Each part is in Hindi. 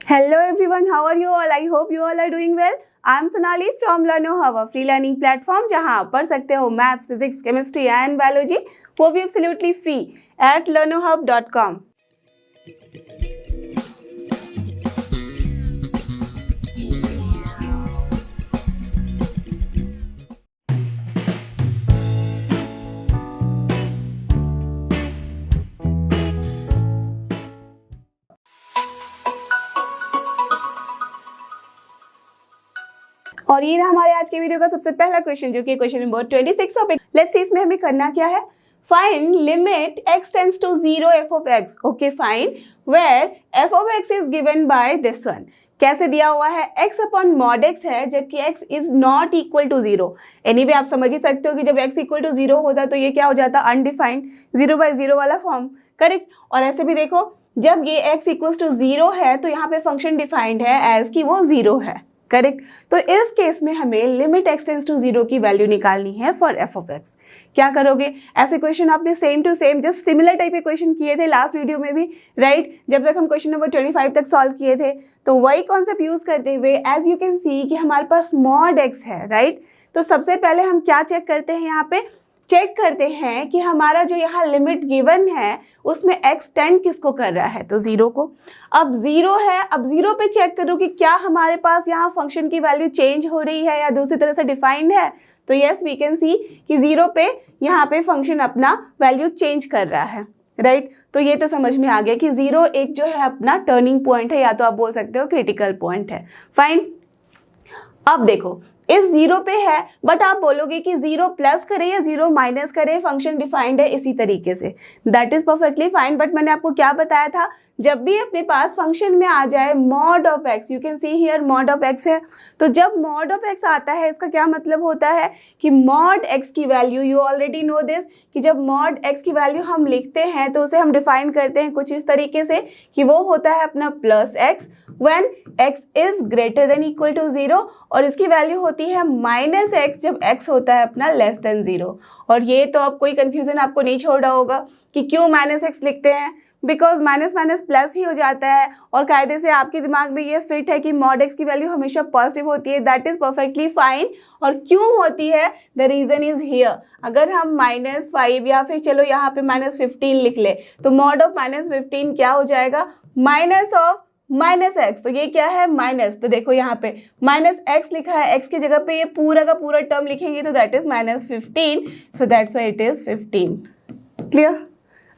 Hello everyone, how are you all? I hope you all are doing well. I am Sonali from LearnoHub, a free learning platform जहां आप पढ़ सकते हो maths, physics, chemistry and biology, वो भी एब्सोल्युटली फ्री at learnohub.com। और ये रहा हमारे आज के वीडियो का सबसे पहला क्वेश्चन, जो कि question number 26 of. Let's see इसमें हमें करना क्या है। Find limit x tends to 0 f of x। Okay fine, where f of x is given by this one. कैसे दिया हुआ है? x अपॉन मॉड x है, जबकि x is not equal to 0। Anyway आप समझ ही सकते हो कि जब x इक्वल टू 0 होता तो ये क्या हो जाता? अनडिफाइंड, 0/0 वाला फॉर्म। करेक्ट। और ऐसे भी देखो, जब ये x इक्वल टू 0 है तो यहाँ पे फंक्शन डिफाइंड है एज कि वो 0 है। करेक्ट। तो इस केस में हमें लिमिट x टेंड्स टू 0 की वैल्यू निकालनी है फॉर f ऑफ x। क्या करोगे? ऐसे क्वेश्चन आपने same to same just similar type के क्वेश्चन किए थे लास्ट वीडियो में भी, राइट? जब तक हम क्वेश्चन नंबर 25 तक सॉल्व किए थे, तो वही कॉन्सेप्ट यूज करते हुए एज यू कैन सी कि हमारे पास मॉड x है, राइट? तो सबसे पहले हम क्या चेक करते हैं? यहाँ पे चेक करते हैं कि हमारा जो यहाँ लिमिट गिवन है उसमें x टेंड किसको कर रहा है? तो 0 को। अब 0 है, अब 0 पे चेक करो कि क्या हमारे पास यहाँ फंक्शन की वैल्यू चेंज हो रही है या दूसरी तरह से डिफाइंड है। तो यस वी कैन सी कि 0 पे यहाँ पे फंक्शन अपना वैल्यू चेंज कर रहा है, राइट? तो ये तो समझ में आ गया कि 0 एक जो है अपना टर्निंग पॉइंट है, या तो आप बोल सकते हो क्रिटिकल पॉइंट है। फाइन। अब देखो, इस 0 पे है, बट आप बोलोगे कि 0 प्लस करे या 0 माइनस करे, फंक्शन डिफाइंड है इसी तरीके से। That is perfectly fine. But मैंने आपको क्या बताया था? जब भी अपने पास फंक्शन में आ जाए mod of x, you can see here mod of x है, तो जब मॉड ऑफ x आता है इसका क्या मतलब होता है कि मॉड x की value, you already know this, कि जब मॉड x की वैल्यू हम लिखते हैं तो उसे हम डिफाइन करते हैं कुछ इस तरीके से कि वो होता है अपना plus x when x is greater than equal to 0, और इसकी वैल्यू होती है माइनस x जब x होता है अपना लेस देन 0। और ये तो अब कोई कंफ्यूजन आपको नहीं छोड़ रहा होगा कि क्यों माइनस x लिखते हैं, बिकॉज माइनस माइनस प्लस ही हो जाता है, और कायदे से आपके दिमाग में ये फिट है कि मॉड x की वैल्यू हमेशा पॉजिटिव होती है। That is perfectly fine. और क्यों होती है? The reason is here. अगर हम -5 या फिर चलो यहाँ पे -15 लिख ले, तो मॉड ऑफ -15 क्या हो जाएगा? Minus of minus x. तो ये क्या है? माइनस। तो देखो यहाँ पे माइनस एक्स लिखा है, एक्स की जगह पे ये पूरा का पूरा टर्म लिखेंगे तो that is -15। So that's why it is 15। Clear?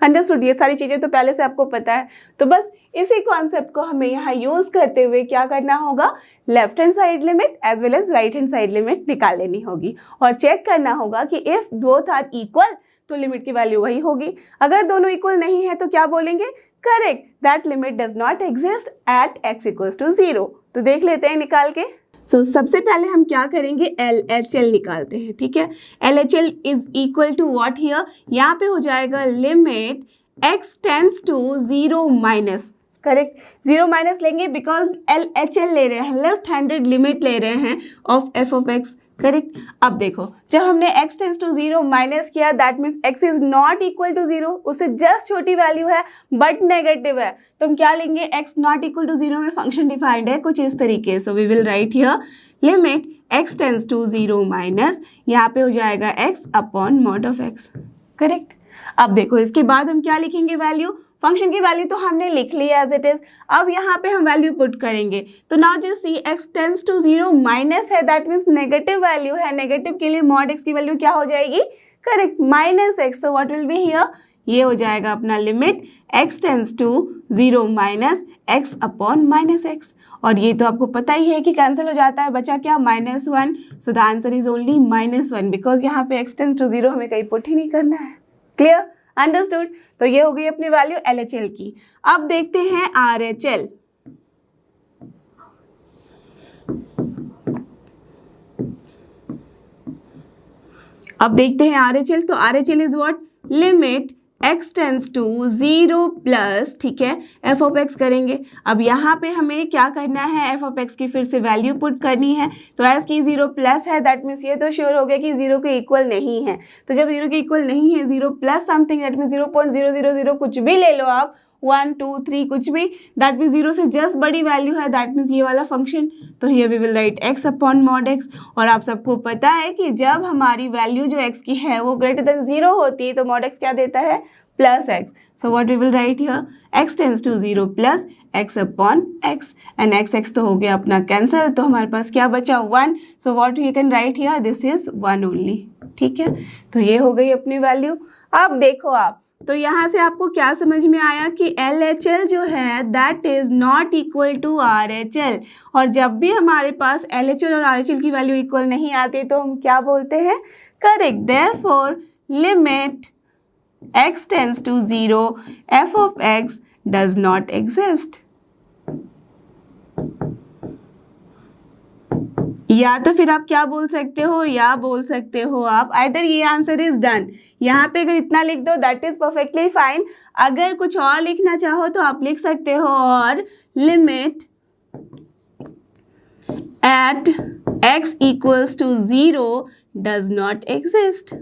Understood? ये सारी चीजें तो पहले से आपको पता है। तो बस इसी कॉन्सेप्ट को हमें यहाँ यूज करते हुए क्या करना होगा? Left hand side limit as well as right hand side limit निकाल लेनी होगी, और चेक करना होगा कि इफ बोथ आर इक्वल तो लिमिट की वैल्यू वही होगी। अगर दोनों इक्वल नहीं है तो क्या बोलेंगे? Correct, that limit does not exist at x equals to 0। तो देख लेते हैं निकाल के। सबसे पहले हम क्या करेंगे? LHL निकालते हैं, ठीक है? LHL is equal to what here? यहाँ पे हो जाएगा limit x tends to 0 minus. Correct, 0 minus लेंगे बिकॉज LHL ले रहे हैं, लेफ्ट हैंडेड लिमिट ले रहे हैं of f of x। Correct. अब देखो, जब हमने x टेंड्स टू 0 माइनस किया, that means x is not equal to 0, उससे जस्ट छोटी वैल्यू है बट नेगेटिव है, तो हम क्या लेंगे? x नॉट इक्वल टू 0 में फंक्शन डिफाइंड है कुछ इस तरीके। So we will write here limit x tends to 0 minus, यहाँ पे हो जाएगा x upon mod of x। Correct. अब देखो, इसके बाद हम क्या लिखेंगे? वैल्यू। फंक्शन की वैल्यू तो हमने लिख ली एज इट इज। अब यहाँ पे हम वैल्यू पुट करेंगे, तो now just see x tends to 0 minus है, दैट मीन्स नेगेटिव वैल्यू है। नेगेटिव के लिए मॉड x की वैल्यू क्या हो जाएगी? Correct, -x। So what will be here? ये हो जाएगा अपना limit x tends to 0 minus x upon -x। और ये तो आपको पता ही है कि कैंसिल हो जाता है, बचा क्या? -1। So the answer is only -1, because यहाँ पे x टेंड्स टू 0 हमें कहीं पुट ही नहीं करना है। क्लियर? अंडरस्टूड? तो ये हो गई अपनी वैल्यू LHL की। अब देखते हैं RHL। अब देखते हैं RHL। तो RHL is what? Limit x tends to 0 plus, ठीक है, f ऑफ x करेंगे। अब यहाँ पे हमें क्या करना है? f ऑफ x की फिर से वैल्यू पुट करनी है। तो एज की 0 प्लस है, दैट मीन्स ये तो श्योर हो गया कि 0 के इक्वल नहीं है। तो जब 0 के इक्वल नहीं है, 0 प्लस समथिंग, दैट मीन्स 0.000 कुछ भी ले लो आप, 1 2 3 कुछ भी, दैट मीन्स 0 से जस्ट बड़ी वैल्यू है, दैट मीन्स ये वाला फंक्शन। तो here we will write x upon mod x। और आप सबको पता है कि जब हमारी वैल्यू जो x की है वो ग्रेटर देन 0 होती है तो मॉड x क्या देता है, plus x। So what we will write here, x tends to 0 plus x upon x, and x तो हो गया अपना कैंसिल, तो हमारे पास क्या बचा 1। So what we can write here, this is 1 only. ठीक है, तो ये हो गई अपनी वैल्यू। अब देखो आप, तो यहाँ से आपको क्या समझ में आया कि LHL जो है that is not equal to RHL। और जब भी हमारे पास LHL और RHL की वैल्यू इक्वल नहीं आती तो हम क्या बोलते हैं, correct. Therefore limit x tends to 0 f of x does not exist। या तो फिर आप क्या बोल सकते हो, या बोल सकते हो आप आइदर ये आंसर इज डन, यहाँ पे अगर इतना लिख दो दैट इज परफेक्टली फाइन। अगर कुछ और लिखना चाहो तो आप लिख सकते हो और limit at x equals to 0 does not exist.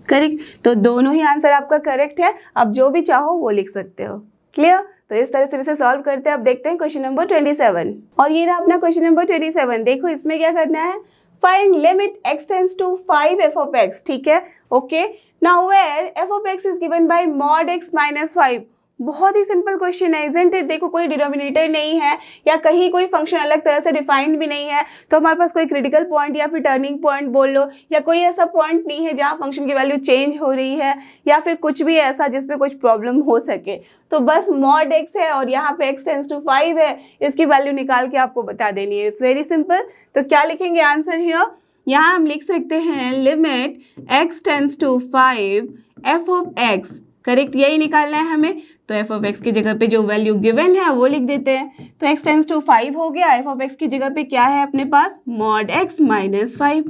Correct, तो दोनों ही आंसर आपका करेक्ट है, आप जो भी चाहो वो लिख सकते हो। क्लियर, तो इस तरह से इसे सॉल्व करते हैं। अब देखते हैं क्वेश्चन नंबर 27। और ये रहा अपना क्वेश्चन नंबर 27। देखो इसमें क्या करना है, find limit x tends to 5 f of x। ठीक है, okay. Now where f of x is given by mod x minus 5। बहुत ही सिंपल क्वेश्चन है, इजंट इट। देखो कोई डिनोमिनेटर नहीं है या कहीं कोई फंक्शन अलग तरह से डिफाइंड भी नहीं है, तो हमारे पास कोई क्रिटिकल पॉइंट या फिर टर्निंग पॉइंट बोल लो, या कोई ऐसा पॉइंट नहीं है जहाँ फंक्शन की वैल्यू चेंज हो रही है, या फिर कुछ भी ऐसा जिसमें कुछ प्रॉब्लम हो सके। तो बस मॉड x है और यहाँ पे x टेंड्स टू 5 है, इसकी वैल्यू निकाल के आपको बता देनी है। It's very simple. तो क्या लिखेंगे आंसर हियर, यहाँ हम लिख सकते हैं limit x tends to 5 f of x। Correct, यही निकालना है हमें। तो f of x की जगह पे जो वैल्यू गिवन है वो लिख देते हैं। तो x टेंड्स टू 5 हो गया, f of x की जगह पे क्या है अपने पास, मॉड x माइनस 5।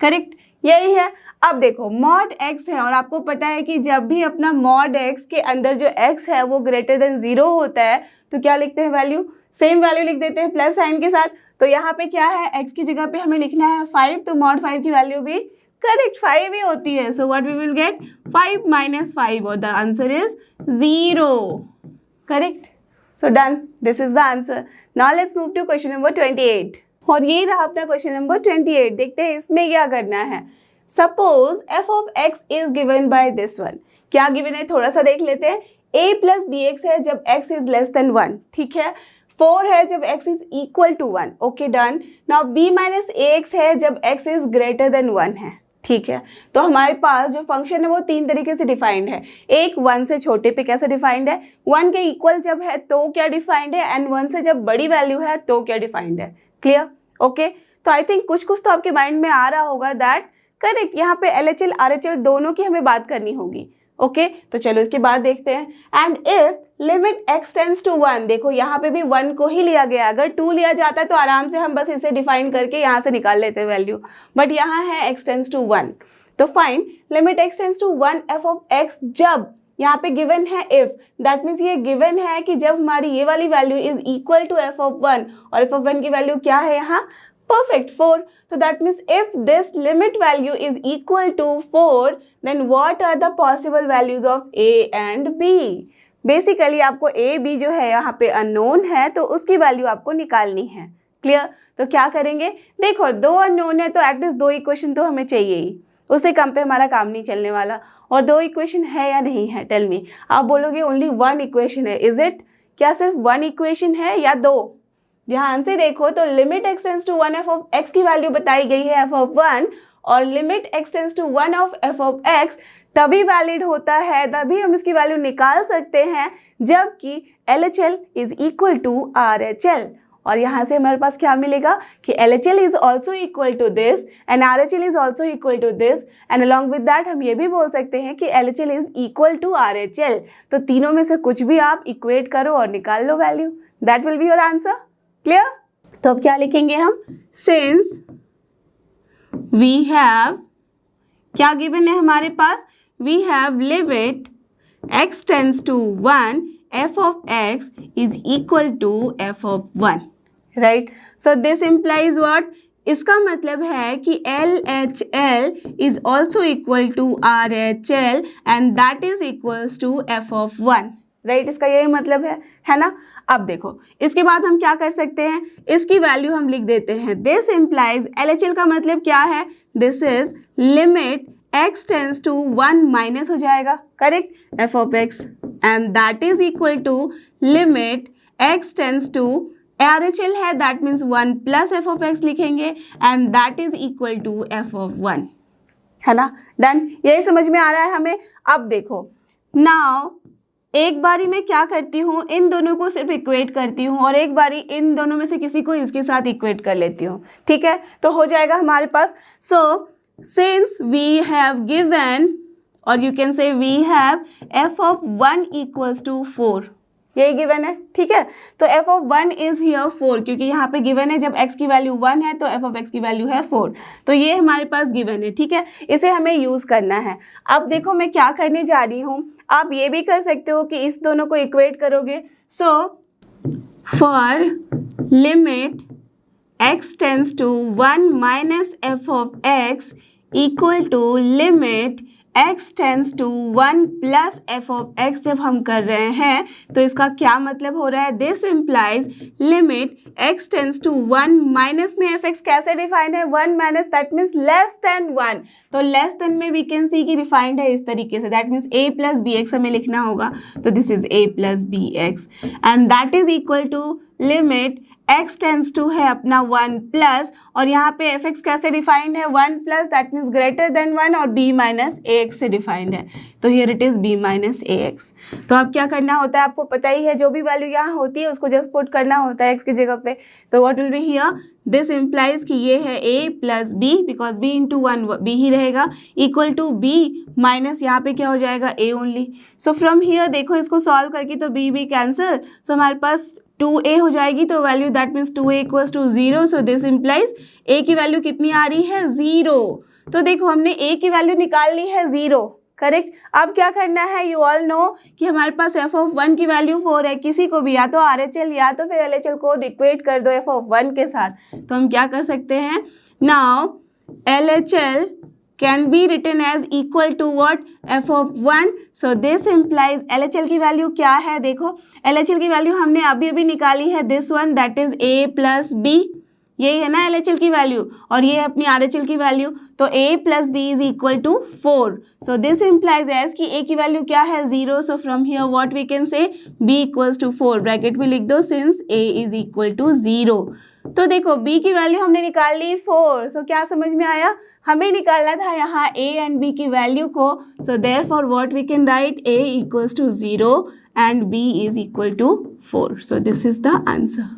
करेक्ट, यही है। अब देखो मॉड x है और आपको पता है कि जब भी अपना मॉड x के अंदर जो x है वो ग्रेटर देन 0 होता है तो क्या लिखते हैं, वैल्यू, सेम वैल्यू लिख देते हैं प्लस साइन के साथ। तो यहाँ पे क्या है, x की जगह पे हमें लिखना है 5, तो मॉड 5 की वैल्यू भी करेक्ट 5 ही होती है। So what we will get, 5 minus 5 और the answer is 0। Correct, so done, this is the answer. Now let's move to question number 28। और ये रहा अपना क्वेश्चन नंबर 28। देखते हैं इसमें क्या करना है। Suppose f of x is given by this one. क्या गिवन है थोड़ा सा देख लेते हैं। a प्लस bx है जब x इज लेस देन 1। ठीक है, 4 है जब x is equal to 1। Okay, done. Now b minus ax है जब x इज ग्रेटर देन 1 है। ठीक है, तो हमारे पास जो फंक्शन है वो 3 तरीके से डिफाइंड है। एक 1 से छोटे पे कैसे डिफाइंड है, 1 के इक्वल जब है तो क्या डिफाइंड है, एंड 1 से जब बड़ी वैल्यू है तो क्या डिफाइंड है। Clear, okay. तो आई थिंक कुछ तो आपके माइंड में आ रहा होगा दैट करेक्ट, यहाँ पे LHL RHL दोनों की हमें बात करनी होगी। ओके, तो चलो इसके बाद देखते हैं। And if limit x tends to 1, देखो यहाँ पे भी 1 को ही लिया गया, अगर 2 लिया जाता है तो आराम से हम बस इसे डिफाइन करके यहाँ से निकाल लेते हैं वैल्यू, बट यहाँ है x टेंड्स टू 1। तो find limit x tends to 1 f of x, जब यहाँ पे गिवन है if, दैट मीन्स ये गिवन है कि जब हमारी ये वाली value is equal to f of 1, और f of 1 की वैल्यू क्या है यहाँ, perfect 4. So that means if this limit value is equal to 4, then what are the possible values of a and b? Basically आपको a b जो है यहाँ पे अननोन है तो उसकी वैल्यू आपको निकालनी है। क्लियर, तो क्या करेंगे, देखो 2 अननोन है तो एटलीस्ट 2 इक्वेशन तो हमें चाहिए ही, उससे कम पे हमारा काम नहीं चलने वाला। और 2 इक्वेशन है या नहीं है, टेल मी। आप बोलोगे ओनली 1 इक्वेशन है, इज इट, क्या सिर्फ 1 इक्वेशन है या 2? ध्यान से देखो तो limit x tends to 1 f of x की वैल्यू बताई गई है f of 1, और limit x tends to 1 of f of x तभी वैलिड होता है, तभी हम इसकी वैल्यू निकाल सकते हैं जबकि LHL is equal to RHL। और यहाँ से हमारे पास क्या मिलेगा कि LHL is also equal to this and RHL is also equal to this, and along with that हम ये भी बोल सकते हैं कि LHL is equal to RHL। तो तीनों में से कुछ भी आप इक्वेट करो और निकाल लो value, that will be your answer. Clear, तो अब क्या लिखेंगे हम, सिंस वी हैव, क्या गिवन है हमारे पास, we have limit x tends to 1 f of x is equal to f of 1, right? So this implies what, इसका मतलब है कि LHL is also equal to RHL and that is equals to f(1). Right, इसका यही मतलब है ना। अब देखो इसके बाद हम क्या कर सकते हैं, इसकी वैल्यू हम लिख देते हैं। दिस इम्प्लाइज LHL का मतलब क्या है, this is limit x tends to 1 minus हो जाएगा, correct, f(x) and that is equal to limit x tends to RHL है, दैट मीन्स 1 प्लस f(x) लिखेंगे and that is equal to f(1), है ना। डन, यही समझ में आ रहा है हमें। अब देखो नाउ एक बारी मैं क्या करती हूँ, इन दोनों को सिर्फ इक्वेट करती हूँ और एक बारी इन दोनों में से किसी को इसके साथ इक्वेट कर लेती हूँ, ठीक है। तो हो जाएगा हमारे पास, so since we have given और you can say we have f(1) equals to 4, यही गिवन है, ठीक है। तो f(1) इज हियर 4, क्योंकि यहाँ पे गिवन है जब x की वैल्यू 1 है तो f(x) की वैल्यू है 4, तो ये हमारे पास गिवन है, ठीक है। इसे हमें यूज़ करना है। अब देखो मैं क्या करने जा रही हूँ, आप ये भी कर सकते हो कि इस दोनों को इक्वेट करोगे। So for limit x tends to 1 minus f(x) equal to limit x tends to 1 plus f(x) जब हम कर रहे हैं तो इसका क्या मतलब हो रहा है, this implies limit x tends to 1 minus में f(x) कैसे डिफाइंड है, 1 minus that means less than 1, तो लेस देन में वी कैन सी की डिफाइंड है इस तरीके से, that means a plus bx हमें लिखना होगा, तो this is a plus bx and that is equal to limit x tends to है अपना 1 प्लस, और यहाँ पे f(x) कैसे डिफाइंड है, 1 plus that means greater then 1 और b माइनस ax से डिफाइंड है, तो here it is b minus ax। तो अब क्या करना होता है आपको पता ही है, जो भी वैल्यू यहाँ होती है उसको जस्ट पुट करना होता है x की जगह पे। तो what will be here, this implies कि ये है a plus b, because b into 1 b ही रहेगा, इक्वल टू b माइनस यहाँ पे क्या हो जाएगा a only. So from here देखो इसको सॉल्व करके तो b कैंसिल, सो हमारे पास 2a हो जाएगी, तो value that means 2a equals to 0, so this implies a की वैल्यू कितनी आ रही है, 0। तो देखो हमने a की वैल्यू निकाल ली है 0, करेक्ट। अब क्या करना है, यू ऑल नो कि हमारे पास f(1) की वैल्यू 4 है, किसी को भी या तो RHL या तो फिर LHL को इक्वेट कर दो f(1) के साथ, तो हम क्या कर सकते हैं, now LHL can be written as equal to what, f(1), so this implies LHL की वैल्यू क्या है, देखो LHL की वैल्यू हमने अभी अभी निकाली है, this one that is a plus b, यही है ना LHL की वैल्यू, और ये है अपनी RHL की वैल्यू, तो a plus b is equal to 4, so this implies as कि a की वैल्यू क्या है 0, so from here what we can say b equals to 4, bracket में लिख दो since a is equal to 0। तो देखो b की वैल्यू हमने निकाल ली 4, सो क्या समझ में आया, हमें निकालना था यहाँ a एंड b की वैल्यू को, so therefore what we can write a equals to 0 and b is equal to 4, so this is the answer.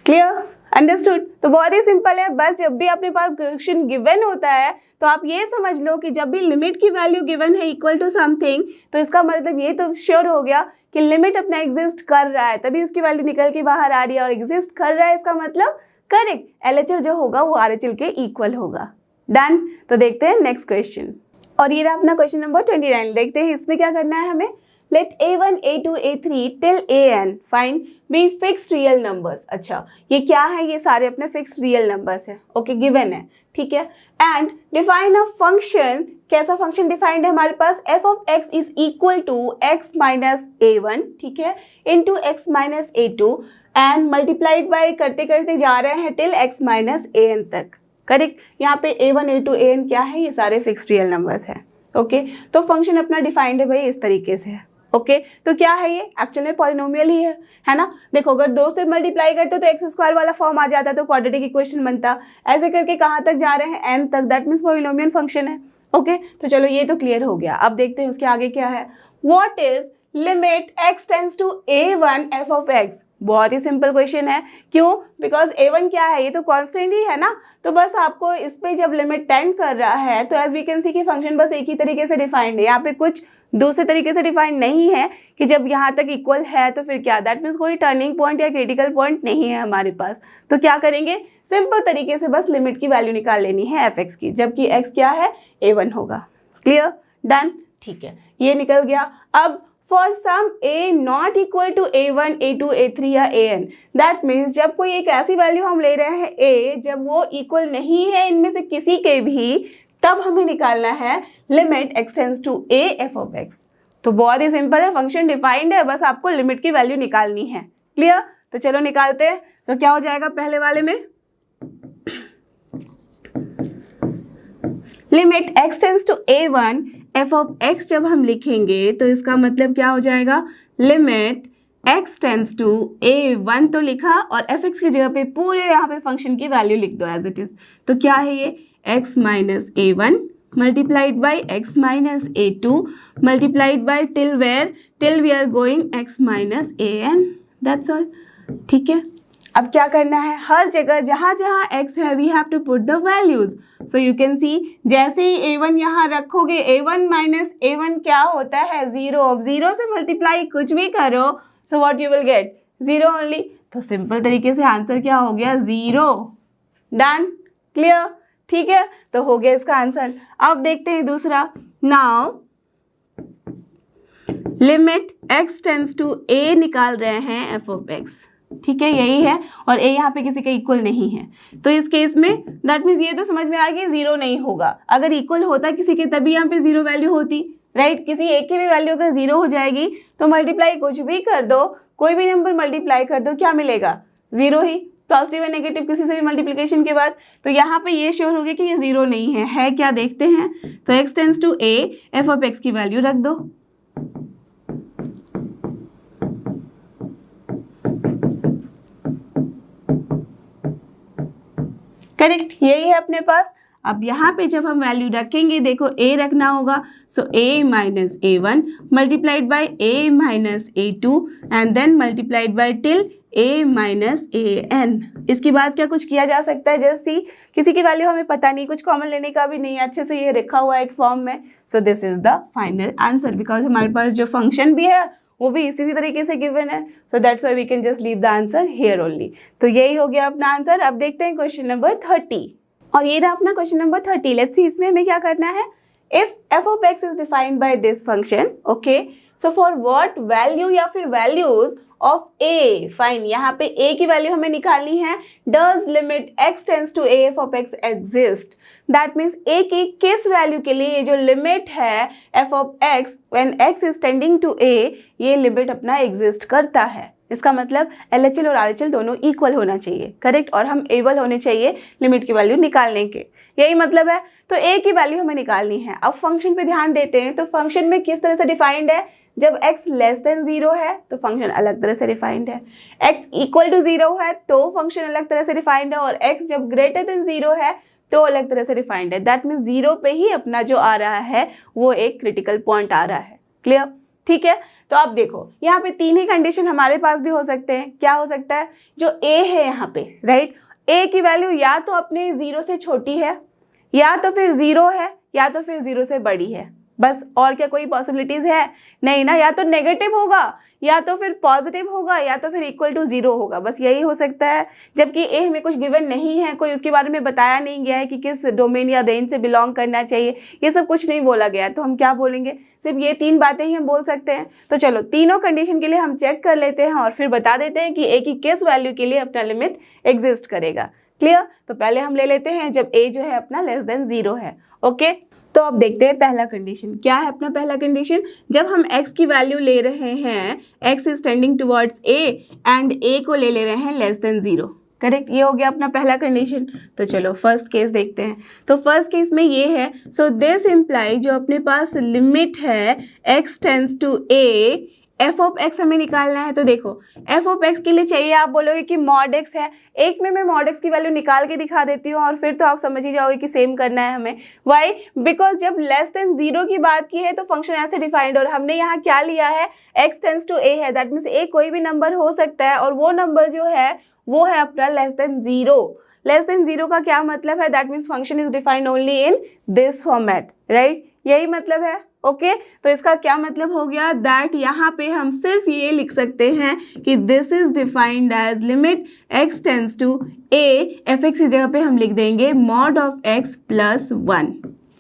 Clear, understood. तो बहुत ही सिंपल है, बस जब भी अपने पास क्वेश्चन गिवन होता है तो आप ये समझ लो कि जब भी लिमिट की वैल्यू गिवन है इक्वल टू समथिंग, तो इसका मतलब ये तो श्योर हो गया कि लिमिट अपना एग्जिस्ट कर रहा है, तभी उसकी वैल्यू निकल के बाहर आ रही है, और एग्जिस्ट कर रहा है इसका मतलब करेक्ट, LHL जो होगा वो RHL के इक्वल होगा। डन, तो देखते हैं नेक्स्ट क्वेश्चन, और ये रहा अपना क्वेश्चन नंबर 29। देखते हैं इसमें क्या करना है हमें, let a1 a2 a3 till an find be fixed real numbers. अच्छा ये क्या है, ये सारे अपने फिक्स्ड रियल नंबर्स है, ओके गिवन है, ठीक है। एंड डिफाइन अ फंक्शन, कैसा फंक्शन डिफाइंड है हमारे पास, f(x) is equal to x minus a1, ठीक है, into x minus a2 and multiplied by करते करते जा रहे हैं टिल x माइनस an तक, करेक्ट। यहाँ पे a1 a2 an क्या है, ये सारे फिक्स्ड रियल नंबर्स हैं, ओके। तो फंक्शन अपना डिफाइंड है भाई इस तरीके से है, ओके। तो क्या है ये, एक्चुअल में पॉलिनोमियल ही है ना। देखो अगर 2 से मल्टीप्लाई करते तो x² वाला फॉर्म आ जाता, तो क्वाड्रेटिक इक्वेशन बनता, ऐसे करके कहाँ तक जा रहे हैं n तक, दैट मीन्स पॉलिनोमियल फंक्शन है, ओके। तो चलो ये तो क्लियर हो गया। अब देखते हैं उसके आगे क्या है, what is limit x tends to a1 f(x)। बहुत ही सिंपल क्वेश्चन है, क्यों, बिकॉज a1 क्या है, ये तो कांस्टेंट ही है ना, तो बस आपको इस पे जब लिमिट टेंड कर रहा है तो एज वी कैन सी कि फंक्शन बस एक ही तरीके से डिफाइंड है, यहाँ पे कुछ दूसरे तरीके से डिफाइंड नहीं है कि जब यहाँ तक इक्वल है तो फिर क्या, दैट मीन्स कोई टर्निंग पॉइंट या क्रिटिकल पॉइंट नहीं है हमारे पास। तो क्या करेंगे, सिंपल तरीके से बस लिमिट की वैल्यू निकाल लेनी है f(x) की, जबकि x क्या है a1 होगा। क्लियर, डन, ठीक है, ये निकल गया। अब for some a not equal to a1, a2, a3 या an। दैट मीन्स जब कोई एक ऐसी वैल्यू हम ले रहे हैं a, जब वो इक्वल नहीं है इनमें से किसी के भी, तब हमें निकालना है limit x tends to a f of x। तो बहुत ही सिंपल है, फंक्शन डिफाइंड है, बस आपको लिमिट की वैल्यू निकालनी है। क्लियर? तो चलो निकालते हैं। तो क्या हो जाएगा पहले वाले में, limit x tends to a1 f of x जब हम लिखेंगे तो इसका मतलब क्या हो जाएगा, limit x tends to a1 तो लिखा और fx की जगह पे पूरे यहाँ पे फंक्शन की वैल्यू लिख दो एज इट इज। तो क्या है ये, x minus a1 multiplied by x minus a2 multiplied by till where, till we are going x minus an। That's all. ठीक है, अब क्या करना है, हर जगह जहाँ जहाँ x है we have to put the values. So you can see, जैसे ही a1 यहाँ रखोगे, a1 माइनस a1 क्या होता है, 0। अब 0 से मल्टीप्लाई कुछ भी करो, so what you will gate, 0 only. तो सिंपल तरीके से आंसर क्या हो गया, 0। डन? क्लियर? ठीक है, तो हो गया इसका आंसर। अब देखते हैं दूसरा। Now limit x tends to a निकाल रहे हैं f ऑफ x। ठीक है, यही है, और a यहाँ पे किसी का इक्वल नहीं है। तो इस केस में दैट मीन्स ये तो समझ में आ गया 0 नहीं होगा। अगर इक्वल होता किसी के तभी यहाँ पे 0 वैल्यू होती, राइट? किसी एक की भी वैल्यू अगर 0 हो जाएगी तो मल्टीप्लाई कुछ भी कर दो, कोई भी नंबर मल्टीप्लाई कर दो, क्या मिलेगा, 0 ही। पॉजिटिव या नेगेटिव किसी से भी मल्टीप्लिकेशन के बाद। तो यहाँ पे ये श्योर हो गया कि ये 0 नहीं है क्या, देखते हैं। तो x tends to a, f of x की वैल्यू रख दो। करेक्ट, यही है अपने पास। अब यहाँ पे जब हम वैल्यू रखेंगे, देखो a रखना होगा, so a minus a1 multiplied by a minus a2 and then multiplied by till a minus an। इसके बाद क्या कुछ किया जा सकता है, जैसे किसी की वैल्यू हमें पता नहीं, कुछ कॉमन लेने का भी नहीं, अच्छे से ये रखा हुआ है एक फॉर्म में। सो this is the final answer, because हमारे पास जो फंक्शन भी है वो भी इसी तरीके से गिवन है। So that's why we can just leave the answer here only. तो यही हो गया अपना आंसर। अब देखते हैं क्वेश्चन नंबर 30, और ये रहा अपना क्वेश्चन नंबर 30। लेट्स सी इसमें हमें क्या करना है। If f of x is defined by this function, okay, so for what value या फिर वैल्यूज ऑफ a, फाइन, यहाँ पे a की वैल्यू हमें निकालनी है। Does limit x tends to a f of x exist. That means a की किस वैल्यू के लिए ये जो लिमिट है f of x when x is tending to a, ये लिमिट अपना एग्जिस्ट करता है। इसका मतलब LHL और RHL दोनों इक्वल होना चाहिए, करेक्ट, और हम एबल होने चाहिए लिमिट की वैल्यू निकालने के, यही मतलब है। तो a की वैल्यू हमें निकालनी है। अब फंक्शन पे ध्यान देते हैं, तो फंक्शन में किस तरह से डिफाइंड है, जब x लेस देन 0 है तो फंक्शन अलग तरह से डिफाइंड है, x इक्वल टू 0 है तो फंक्शन अलग तरह से डिफाइंड है, और x जब ग्रेटर देन 0 है तो अलग तरह से डिफाइंड है। दैट मीन्स 0 पे ही अपना जो आ रहा है वो एक क्रिटिकल पॉइंट आ रहा है। क्लियर? ठीक है, तो आप देखो यहाँ पे 3 ही कंडीशन हमारे पास भी हो सकते हैं। क्या हो सकता है, जो a है यहाँ पे, राइट, a की वैल्यू या तो अपने 0 से छोटी है, या तो फिर 0 है, या तो फिर 0 से बड़ी है। बस, और क्या कोई पॉसिबिलिटीज है? नहीं ना, या तो नेगेटिव होगा, या तो फिर पॉजिटिव होगा, या तो फिर इक्वल टू 0 होगा, बस यही हो सकता है। जबकि a में कुछ गिवन नहीं है, कोई उसके बारे में बताया नहीं गया है कि किस डोमेन या रेंज से बिलोंग करना चाहिए, ये सब कुछ नहीं बोला गया है। तो हम क्या बोलेंगे, सिर्फ ये 3 बातें ही हम बोल सकते हैं। तो चलो तीनों कंडीशन के लिए हम चेक कर लेते हैं और फिर बता देते हैं कि a की किस वैल्यू के लिए अपना लिमिट एग्जिस्ट करेगा। क्लियर? तो पहले हम ले लेते हैं जब a जो है अपना लेस देन 0 है। ओके, तो अब देखते हैं पहला कंडीशन क्या है। अपना पहला कंडीशन, जब हम x की वैल्यू ले रहे हैं, x is tending towards a and a को ले रहे हैं लेस देन 0, करेक्ट, ये हो गया अपना पहला कंडीशन। तो चलो फर्स्ट केस देखते हैं। तो फर्स्ट केस में ये है, सो दिस इम्प्लाई जो अपने पास लिमिट है x tends to a, f of x हमें निकालना है। तो देखो f ऑफ x के लिए चाहिए, आप बोलोगे कि मॉड x है, एक में मैं मॉड x की वैल्यू निकाल के दिखा देती हूँ और फिर तो आप समझ ही जाओगे कि सेम करना है हमें। वाई? बिकॉज जब लेस देन 0 की बात की है तो फंक्शन ऐसे डिफाइंड, और हमने यहाँ क्या लिया है, x टेंड्स टू a है, दैट मीन्स a कोई भी नंबर हो सकता है, और वो नंबर जो है वो है अपना लेस देन 0। लेस देन 0 का क्या मतलब है, that means function is defined only in this format, right, यही मतलब है। ओके, तो इसका क्या मतलब हो गया, दैट यहाँ पे हम सिर्फ ये लिख सकते हैं कि this is defined as limit x tends to a, f x की जगह पे हम लिख देंगे mod of x plus 1।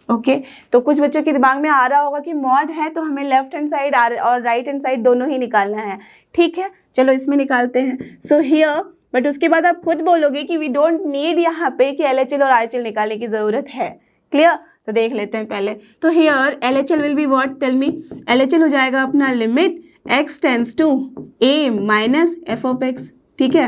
Okay तो कुछ बच्चों के दिमाग में आ रहा होगा कि मॉड है तो हमें लेफ्ट हैंड साइड और राइट हैंड साइड दोनों ही निकालना है। ठीक है, चलो इसमें निकालते हैं। सो हियर, बट उसके बाद आप खुद बोलोगे कि वी डोंट नीड यहाँ पे कि LHL और RHL निकालने की ज़रूरत है। क्लियर, तो देख लेते हैं पहले। तो here LHL will be what, tell me. LHL हो जाएगा अपना limit x tends to a minus f of x. ठीक है,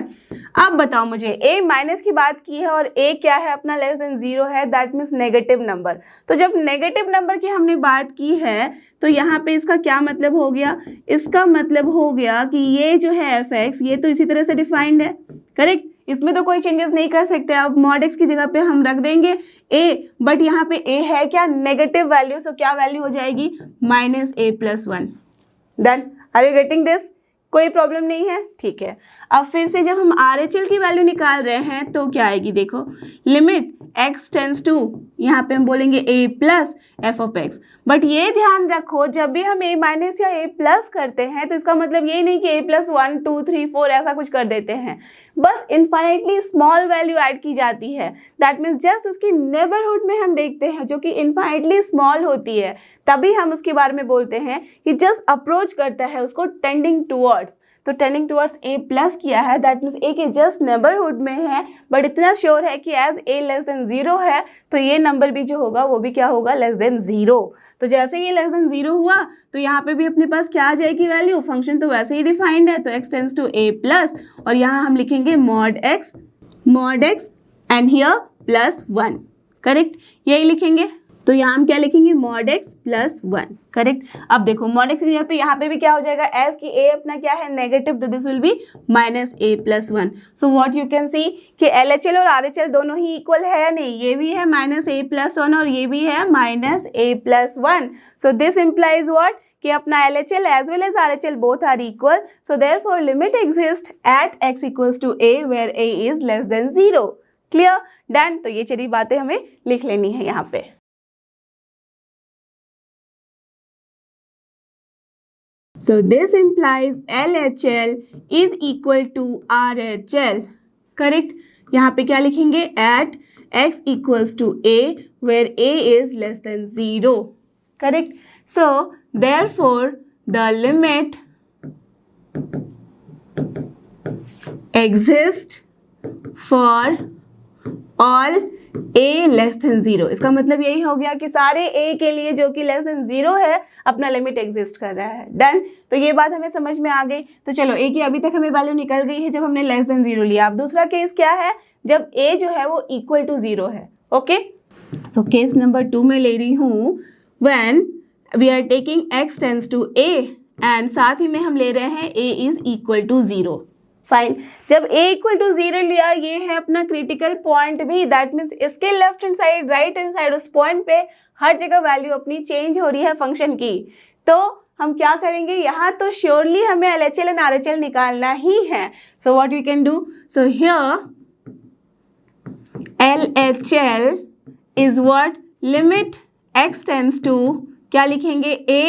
अब बताओ मुझे, a माइनस की बात की है और a क्या है अपना, लेस देन 0 है, दैट मीन्स नेगेटिव नंबर। तो जब नेगेटिव नंबर की हमने बात की है तो यहाँ पे इसका क्या मतलब हो गया, इसका मतलब हो गया कि ये जो है fx ये तो इसी तरह से डिफाइंड है, करेक्ट, इसमें तो कोई चेंजेस नहीं कर सकते। अब मॉड x की जगह पे हम रख देंगे a, बट यहाँ पे a है क्या, नेगेटिव वैल्यू, सो क्या वैल्यू हो जाएगी, minus a+1। Done, are you getting this, कोई प्रॉब्लम नहीं है। ठीक है, अब फिर से जब हम RHL की वैल्यू निकाल रहे हैं तो क्या आएगी, देखो, लिमिट x टेंड्स टू, यहाँ पे हम बोलेंगे a plus f of x. But ये ध्यान रखो, जब भी हम a माइनस या a प्लस करते हैं तो इसका मतलब ये नहीं कि a+1 2 3 4 ऐसा कुछ कर देते हैं, बस इन्फाइनाइटली स्मॉल वैल्यू ऐड की जाती है। दैट मीन्स जस्ट उसकी नेबरहुड में हम देखते हैं जो कि इन्फाइनाइटली स्मॉल होती है, तभी हम उसके बारे में बोलते हैं कि जस्ट अप्रोच करता है उसको टेंडिंग टूवर्ड्स। तो टेंडिंग टूवर्ड्स a प्लस किया है, दैट मीन्स a के जस्ट नेबरहुड में है, बट इतना श्योर है कि एज a लेस देन 0 है तो ये नंबर भी जो होगा वो भी क्या होगा, लेस देन 0। तो जैसे ये लेस देन 0 हुआ तो यहाँ पे भी अपने पास क्या आ जाएगी वैल्यू, फंक्शन तो वैसे ही डिफाइंड है, तो x tends to a plus, और यहाँ हम लिखेंगे mod x and here +1, correct, यही लिखेंगे। तो यहाँ हम क्या लिखेंगे, मॉड x +1, करेक्ट। अब देखो मॉड x की जगह पे यहाँ पे भी क्या हो जाएगा, एज की a अपना क्या है, नेगेटिव, तो this will B minus a+1। So what you can see कि LHL और RHL दोनों ही इक्वल है या नहीं, ये भी है -a+1 और ये भी है -a+1। So this implies what कि अपना LHL as well as RHL both are equal, so therefore limit exist at x equals to a where a is less than 0। Clear, done. तो ये चली बातें हमें लिख लेनी है यहाँ पे। So this implies LHL is equal to RHL, correct? यहाँ पे क्या लिखेंगे, at x equals to a where a is less than 0, correct? So therefore the limit exists for all a less than 0। इसका मतलब यही हो गया कि सारे a के लिए जो कि लेस देन 0 है अपना लिमिट एग्जिस्ट कर रहा है। डन, तो ये बात हमें समझ में आ गई। तो चलो a की अभी तक हमें वैल्यू निकल गई है जब हमने लेस देन 0 लिया। अब दूसरा केस क्या है, जब a जो है वो इक्वल टू 0 है। ओके, तो केस नंबर 2 में ले रही हूँ, when we are taking x tends to a and साथ ही में हम ले रहे हैं a is equal to 0। Fine, जब a इक्वल टू 0 लिया, ये है अपना क्रिटिकल पॉइंट भी, दैट मीन्स इसके left hand side right hand side उस पॉइंट पे हर जगह वैल्यू अपनी चेंज हो रही है फंक्शन की। तो हम क्या करेंगे, यहाँ तो श्योरली हमें LHL एंड RHL निकालना ही है। So what we can do, so here LHL is what, limit x tends to, क्या लिखेंगे, a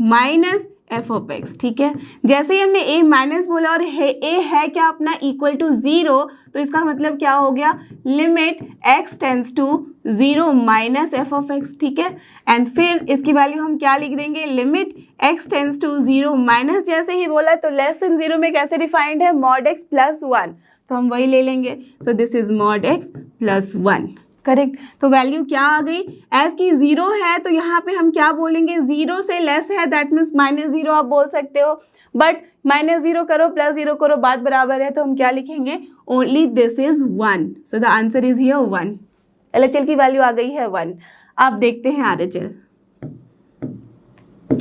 minus f of x. ठीक है, जैसे ही हमने a माइनस बोला और a है क्या अपना इक्वल टू 0, तो इसका मतलब क्या हो गया, limit x tends to 0 minus f of x. ठीक है, एंड फिर इसकी वैल्यू हम क्या लिख देंगे, limit x tends to 0 minus, जैसे ही बोला तो लेस देन 0 में कैसे डिफाइंड है, मॉड x +1, तो हम वही ले लेंगे। सो this is mod x +1, correct. तो वैल्यू क्या आ गई, एज की 0 है तो यहाँ पे हम क्या बोलेंगे, 0 से लेस है, दैट मीन्स -0 आप बोल सकते हो, बट -0 करो +0 करो बात बराबर है, तो हम क्या लिखेंगे, only this is 1। So the answer is here 1। LHL की वैल्यू आ गई है 1। अब देखते हैं RHL।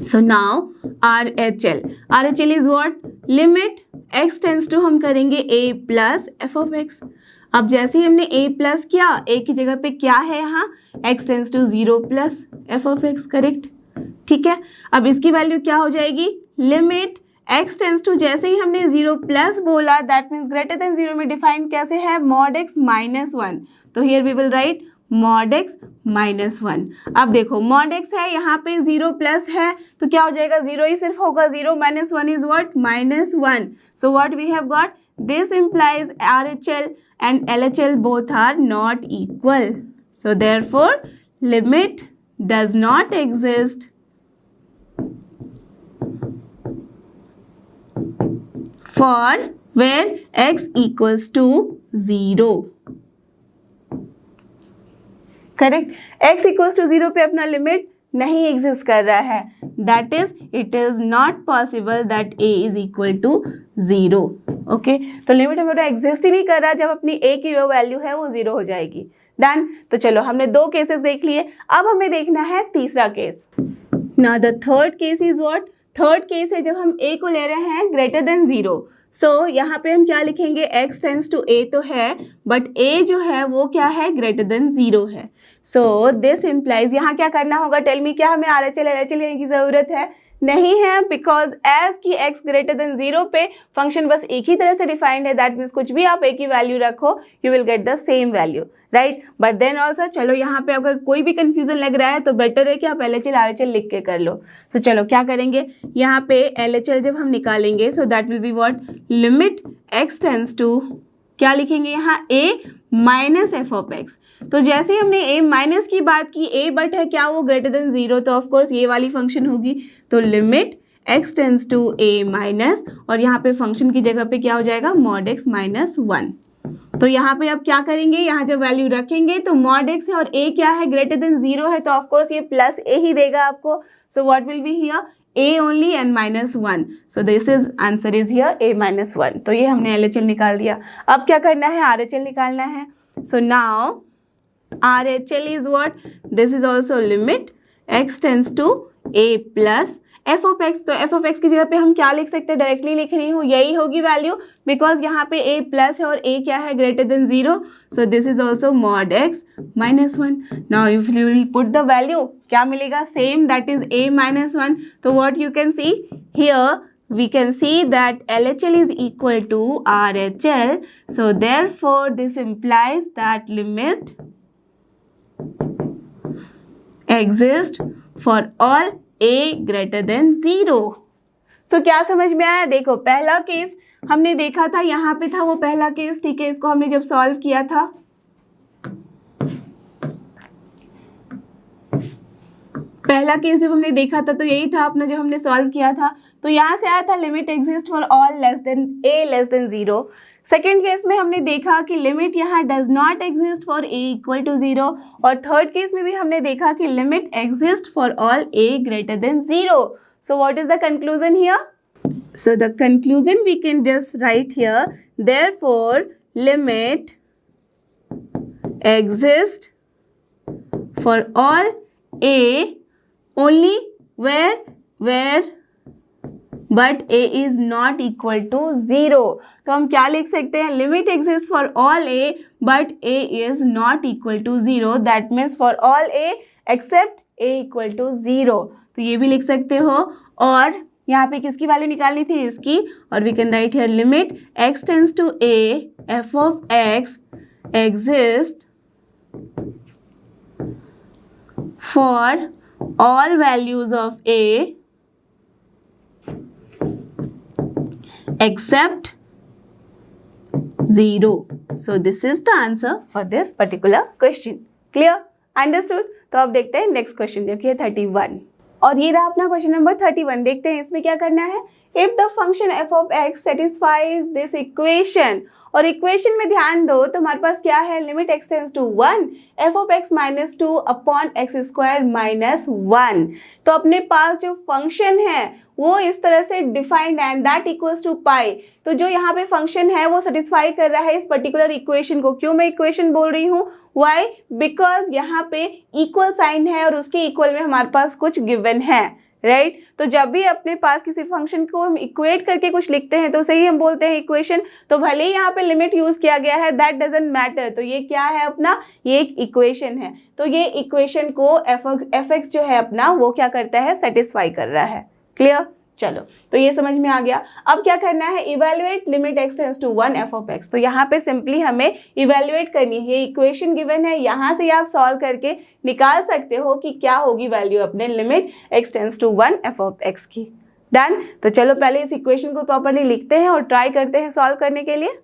So now RHL is what, limit x tends to, हम करेंगे a plus f of x. अब जैसे ही हमने a प्लस किया, a की जगह पे क्या है यहाँ, x tends to 0 plus f of x, correct. ठीक है, अब इसकी वैल्यू क्या हो जाएगी, लिमिट x टेंड्स टू, जैसे ही हमने 0 प्लस बोला, दैट मीन्स ग्रेटर देन 0 में डिफाइंड कैसे है, मॉड x -1। तो here we will write mod x -1। अब देखो मॉड x है, यहाँ पे 0 प्लस है तो क्या हो जाएगा, 0 ही सिर्फ होगा, 0 - 1 is what, -1। So what we have got, this implies RHL and LHL both are not equal. So therefore limit does not exist for where x equals to 0। Correct, x equals to 0 पे अपना लिमिट नहीं एग्जिस्ट कर रहा है, that is it is not possible that a is equal to 0। Okay, तो लिमिट हमारा एग्जिस्ट ही नहीं कर रहा, जब अपनी a की जो वैल्यू है वो 0 हो जाएगी। डन। तो चलो हमने 2 केसेस देख लिए, अब हमें देखना है तीसरा case. Now the third case is what? Third case है जब हम a को ले रहे हैं ग्रेटर देन 0। सो यहाँ पे हम क्या लिखेंगे, x टेंड्स टू a तो है, बट a जो है वो क्या है, ग्रेटर देन 0 है। सो दिस इम्प्लाइज, यहाँ क्या करना होगा, टेल मी, क्या हमें RHL LHL लेने की ज़रूरत है? नहीं है, बिकॉज एज की x ग्रेटर देन 0 पे फंक्शन बस एक ही तरह से डिफाइंड है, दैट मीन्स कुछ भी आप a की वैल्यू रखो you will get the same value, right. But then also चलो यहाँ पे अगर कोई भी कंफ्यूजन लग रहा है तो बेटर है कि आप LHL RHL लिख के कर लो। सो चलो क्या करेंगे, यहाँ पे LHL जब हम निकालेंगे so that will be what, limit x tends to, क्या लिखेंगे यहाँ, a minus f of x. तो जैसे ही हमने a माइनस की बात की, a बट है क्या, वो ग्रेटर देन 0, तो ऑफकोर्स ये वाली फंक्शन होगी। तो limit x tends to a minus, और यहाँ पे फंक्शन की जगह पे क्या हो जाएगा, मॉड x माइनस 1। तो यहाँ पे अब क्या करेंगे, यहाँ जब वैल्यू रखेंगे तो मॉड x है और a क्या है, ग्रेटर देन 0 है, तो ऑफकोर्स ये प्लस a ही देगा आपको। सो what will be here, a only and minus 1. So this is answer is here a minus 1. तो ये हमने LHL निकाल दिया। अब क्या करना है, RHL निकालना है। So now RHL is what? This is also limit x tends to a plus f of x। तो f of x की जगह पे हम क्या लिख सकते हैं, डायरेक्टली लिख रही हूँ, यही होगी वैल्यू, बिकॉज यहाँ पे a प्लस है और a क्या है, greater than 0। So this is also mod x minus 1। Now if you will put the value, क्या मिलेगा, same, that is a minus 1। तो what you can see here, we can see that LHL is equal to RHL. So therefore this implies that limit exists for all a greater than 0. So क्या समझ में आया? देखो पहला केस हमने देखा था, यहाँ पे था वो पहला केस, ठीक है, इसको हमने जब सॉल्व किया था, पहला केस जब हमने देखा था तो यही था अपना, जब हमने सॉल्व किया था तो यहाँ से आया था limit exist for all less than 0। Second case में हमने देखा कि लिमिट यहाँ does not exist for a equal to 0, और थर्ड केस में भी हमने देखा कि limit exist for all a greater than 0। So what is the conclusion here? So the conclusion we can just write here, therefore limit exist for all a only where but a is not equal to 0। तो हम क्या लिख सकते हैं, limit exist for all a but a is not equal to 0, that means for all a except a equal to 0। तो ये भी लिख सकते हो, और यहाँ पे किसकी वैल्यू निकालनी थी, इसकी, और we can write here limit x tends to a f of x exist for all values of a except 0। So this is the answer for this particular question. Clear? Understood? तो अब देखते हैं नेक्स्ट क्वेश्चन जो कि है 31, और ये रहा अपना क्वेश्चन नंबर 31। देखते हैं इसमें क्या करना है। If the function f of x satisfies this equation, और इक्वेशन में ध्यान दो तो हमारे पास क्या है, limit x tends to 1 f of x minus 2 upon x square minus 1। तो अपने पास जो फंक्शन है वो इस तरह से डिफाइंड है, एंड दैट इक्वल्स टू पाई। तो जो यहाँ पे फंक्शन है वो सेटिस्फाई कर रहा है इस पर्टिकुलर इक्वेशन को। क्यों मैं इक्वेशन बोल रही हूँ, वाई, बिकॉज यहाँ पे इक्वल साइन है और उसके इक्वल में हमारे पास कुछ गिवन है, राइट। तो जब भी अपने पास किसी फंक्शन को हम इक्वेट करके कुछ लिखते हैं तो उसे ही हम बोलते हैं इक्वेशन। तो भले ही यहाँ पे लिमिट यूज किया गया है, दैट डजंट मैटर। तो ये क्या है अपना, ये एक इक्वेशन है। तो ये इक्वेशन को एफ एक्स जो है अपना वो क्या करता है, सेटिस्फाई कर रहा है। क्लियर? चलो तो ये समझ में आ गया। अब क्या करना है, evaluate limit x tends to 1 f of x। तो यहाँ पे सिंपली हमें इवेल्युएट करनी है, ये इक्वेशन गिवन है, यहाँ से आप सॉल्व करके निकाल सकते हो कि क्या होगी वैल्यू अपने limit x tends to 1 f of x की। डन। तो चलो पहले इस इक्वेशन को प्रॉपरली लिखते हैं और ट्राई करते हैं सॉल्व करने के लिए।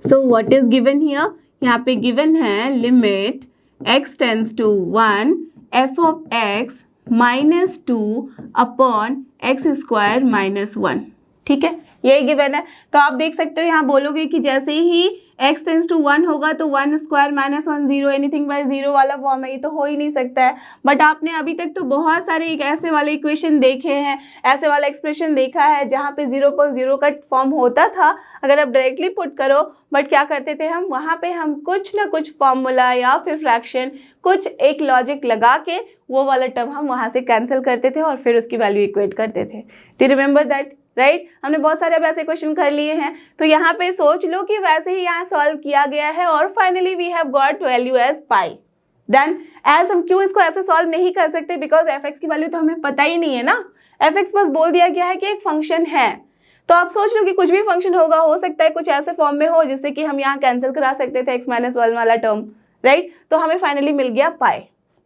So what is given here, यहाँ पे गिवन है limit x tends to 1 f of x minus 2 upon x square minus 1, ठीक है, यही गिवन है। तो आप देख सकते हो यहाँ बोलोगे कि जैसे ही x टेंस टू 1 होगा तो 1 स्क्वायर माइनस 1 0, एनीथिंग बाय 0 वाला फॉर्म है, ये तो हो ही नहीं सकता है। बट आपने अभी तक तो बहुत सारे एक ऐसे वाले इक्वेशन देखे हैं, ऐसे वाला एक्सप्रेशन देखा है जहाँ पे 0.0 का फॉर्म होता था अगर आप डायरेक्टली पुट करो। बट क्या करते थे हम, वहाँ पे हम कुछ ना कुछ फॉर्मूला या फिर फ्रैक्शन, कुछ एक लॉजिक लगा के वो वाला टर्म हम वहाँ से कैंसिल करते थे और फिर उसकी वैल्यू इक्वेट करते थे। Do you remember that, right? हमने बहुत सारे अब ऐसे क्वेश्चन कर लिए हैं। तो यहाँ पे सोच लो कि वैसे ही यहाँ सॉल्व किया गया है और finally we have got value as pi. Then as हम क्यों इसको ऐसे सॉल्व नहीं कर सकते, बिकॉज एफ एक्स की वैल्यू तो हमें पता ही नहीं है ना। एफ एक्स बस बोल दिया गया है कि एक फंक्शन है। तो आप सोच लो कि कुछ भी फंक्शन होगा, हो सकता है कुछ ऐसे फॉर्म में हो जिससे कि हम यहाँ कैंसिल करा सकते थे एक्स माइनस 1 वाला टर्म, राइट? तो हमें फाइनली मिल गया पाई।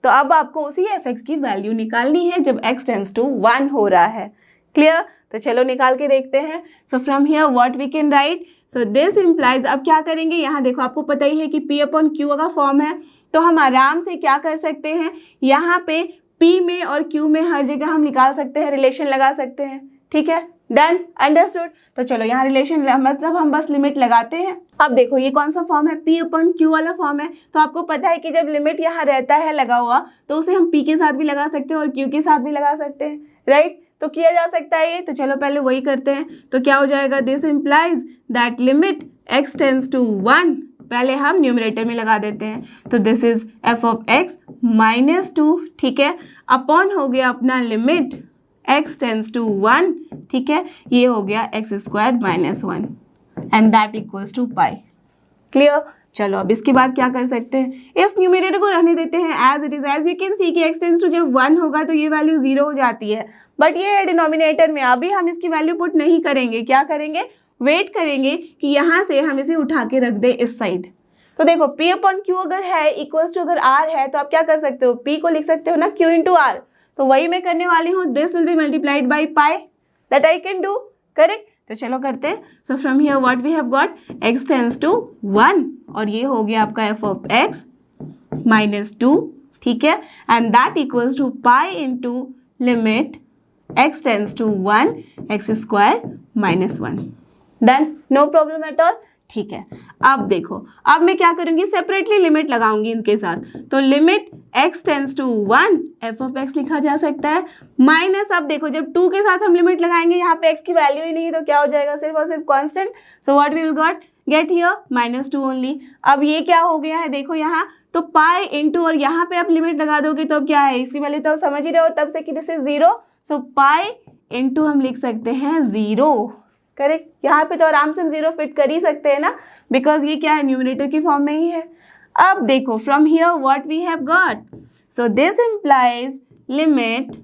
तो अब आपको उसी एफ एक्स की वैल्यू निकालनी है जब एक्स टेंस टू 1 हो रहा है। क्लियर? तो चलो निकाल के देखते हैं। So from here what we can write, so this implies, अब क्या करेंगे, यहाँ देखो आपको पता ही है कि P अपॉन Q का फॉर्म है। तो हम आराम से क्या कर सकते हैं, यहाँ पे P में और Q में हर जगह हम निकाल सकते हैं, रिलेशन लगा सकते हैं, ठीक है? Done, understood. तो चलो यहाँ रिलेशन मतलब हम बस लिमिट लगाते हैं। अब देखो ये कौन सा फॉर्म है, P अपॉन Q वाला फॉर्म है। तो आपको पता है कि जब लिमिट यहाँ रहता है लगा हुआ तो उसे हम P के साथ भी लगा सकते हैं और Q के साथ भी लगा सकते हैं, राइट? तो किया जा सकता है ये। तो चलो पहले वही करते हैं। तो क्या हो जाएगा, this implies that limit x tends to 1, पहले हम न्यूमरेटर में लगा देते हैं। तो this is f of x minus 2, ठीक है, अपॉन हो गया अपना लिमिट x टेंस टू 1, ठीक है, ये हो गया x square minus 1 and that equals to pi. Clear? चलो अब इसके बाद क्या कर सकते हैं, इस न्यूमरेटर को रहने देते हैं as it is. As you can see कि एक्स टेंस टू जब 1 होगा तो ये वैल्यू 0 हो जाती है। बट ये है डिनोमिनेटर में, अभी हम इसकी वैल्यू पुट नहीं करेंगे। क्या करेंगे, वेट करेंगे कि यहाँ से हम इसे उठा के रख दे इस साइड। तो देखो P अपॉन Q अगर है इक्वल्स टू अगर R है तो आप क्या कर सकते हो, P को लिख सकते हो ना Q इंटू R। तो वही मैं करने वाली हूँ, this will be multiplied by pi, that I can do, correct? तो चलो करते हैं। So from here what we have got, x tends to 1 और ये हो गया आपका f ऑफ x माइनस 2, ठीक है, and that equals to pi into limit x tends to 1 x square minus 1। Done, no problem at all, ठीक है। अब देखो, अब मैं क्या करूँगी, सेपरेटली लिमिट लगाऊंगी इनके साथ। तो limit x tends to 1 f of x लिखा जा सकता है माइनस, अब देखो जब 2 के साथ हम लिमिट लगाएंगे, यहाँ पे x की वैल्यू ही नहीं है तो क्या हो जाएगा, सिर्फ और सिर्फ constant. So what we will got, get here minus 2 only. अब ये क्या हो गया है, देखो यहाँ तो पाई इंटू, और यहाँ पे आप लिमिट लगा दोगे तो अब क्या है, इसकी वैल्यू तो आप समझ ही रहे हो तब से कि this is 0। So pi into हम लिख सकते हैं 0, करेक्ट? यहाँ पे तो आराम से हम 0 फिट कर ही सकते हैं ना, बिकॉज ये क्या है, न्यूमरेटर की फॉर्म में ही है। अब देखो from here what we have got, so this implies limit